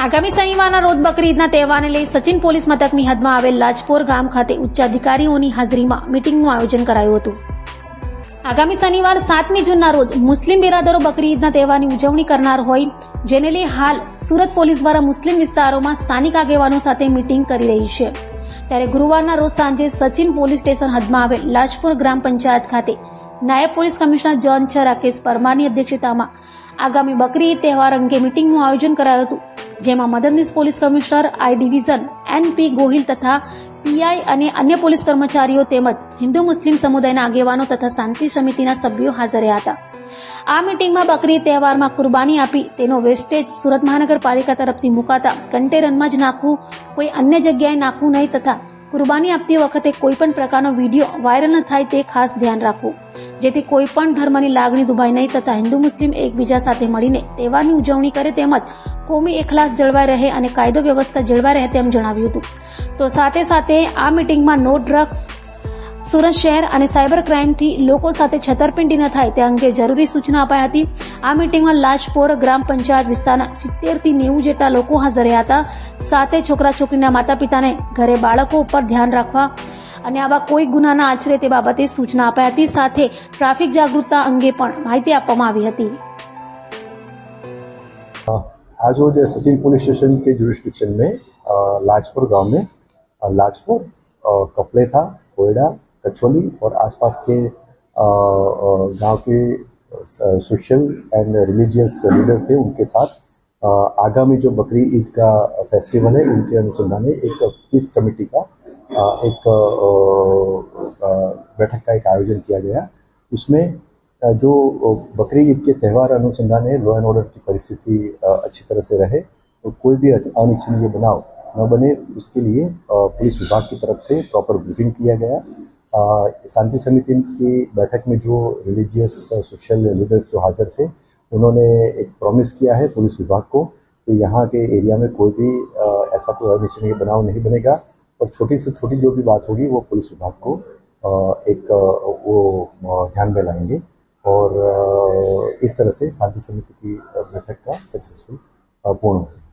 આગામી શનિવારના રોજ બકરી ઈદના તહેવારને લઈ સચિન પોલીસ મથકની હદમાં આવેલ લાજપોર ગામ ખાતે ઉચ્ચ અધિકારીઓની હાજરીમાં મીટીંગનું આયોજન કરાયું હતું. આગામી શનિવાર 7મી જૂનના રોજ મુસ્લિમ બિરાદરો બકરી ઈદના તહેવારની ઉજવણી કરનાર હોય, જેને લઈ હાલ સુરત પોલીસ દ્વારા મુસ્લિમ વિસ્તારોમાં સ્થાનિક આગેવાનો સાથે મીટીંગ કરી રહી છે. ત્યારે ગુરુવારના રોજ સાંજે સચિન પોલીસ સ્ટેશન હદમાં આવેલ લાજપોર ગ્રામ પંચાયત ખાતે નાયબ પોલીસ કમિશનર ઝોન 6 રાકેશ પરમારની અધ્યક્ષતામાં આગામી બકરી ઈદ તહેવાર અંગે મીટીંગનું આયોજન કરાયું હતું, જેમાં મદદનીશ police commissioner I division NP. Gohil તથા પીઆઈ અને અન્ય પોલીસ કર્મચારીઓ તેમજ હિન્દુ મુસ્લિમ સમુદાયના આગેવાનો તથા શાંતિ સમિતિના સભ્યો હાજર રહ્યા હતા. આ મીટીંગમાં બકરી ઈદ તહેવારમાં કુરબાની આપી તેનો વેસ્ટેજ સુરત મહાનગરપાલિકા તરફથી મુકાતા કન્ટેનરમાં જ નાખવું, કોઈ અન્ય જગ્યાએ નાખવું નહીં તથા કુરબાની આપતી વખતે કોઈપણ પ્રકારનો વિડીયો વાયરલ ન થાય તે ખાસ ધ્યાન રાખવું, જેથી કોઈપણ ધર્મની લાગણી દુભાય નહીં તથા હિન્દુ મુસ્લિમ એકબીજા સાથે મળીને તહેવારની ઉજવણી કરે તેમજ કોમી એખલાસ જળવાઈ રહે અને કાયદો વ્યવસ્થા જળવાઈ રહે તેમ જણાવ્યું હતું. તો સાથે સાથે આ મીટિંગમાં નો ડ્રગ્સ, સુરત શહેર અને સાયબર ક્રાઇમથી લોકો સાથે છેતરપિંડી ન થાય તે અંગે જરૂરી સૂચના અપાઈ હતી. આ મીટિંગમાં લાજપોર ગ્રામ પંચાયત વિસ્તારના 70 થી 90 જેટલા લોકો હાજર રહ્યા હતા. સાથે છોકરા છોકરીના માતા પિતાને ઘરે બાળકો ઉપર ધ્યાન રાખવા અને આવા કોઈ ગુના ન આચરે તે બાબતે સૂચના અપાઈ હતી. સાથે ટ્રાફિક જાગૃતતા અંગે પણ માહિતી આપવામાં આવી હતી. आज रोज सचिन पुलिस स्टेशन के जुरिस्डिक्शन में लाजपुर गांव में लाजपुर, कपलेथा, कोयडा, कचौली और आसपास के गांव के सोशल एंड रिलीजियस लीडर्स हैं, उनके साथ आगामी जो बकरी ईद का फेस्टिवल है उनके अनुसंधान एक पीस कमेटी का एक बैठक का एक आयोजन किया गया. उसमें जो बकरी ईद के त्यौहार अनुसंधान है लॉ एंड ऑर्डर की परिस्थिति अच्छी तरह से रहे और कोई भी अनिच्छनीय बनाव न बने, उसके लिए पुलिस विभाग की तरफ से प्रॉपर ब्रीफिंग किया गया. शांति समिति की बैठक में जो रिलीजियस सोशल लीडर्स जो हाजिर थे उन्होंने एक प्रॉमिस किया है पुलिस विभाग को कि यहाँ के एरिया में कोई भी ऐसा कोई अनिच्छनीय बनाव नहीं बनेगा और छोटी से छोटी जो भी बात होगी वो पुलिस विभाग को एक वो ध्यान में लाएंगे और इस तरह से शांति समिति की बैठक का सक्सेसफुल पूर्ण हो.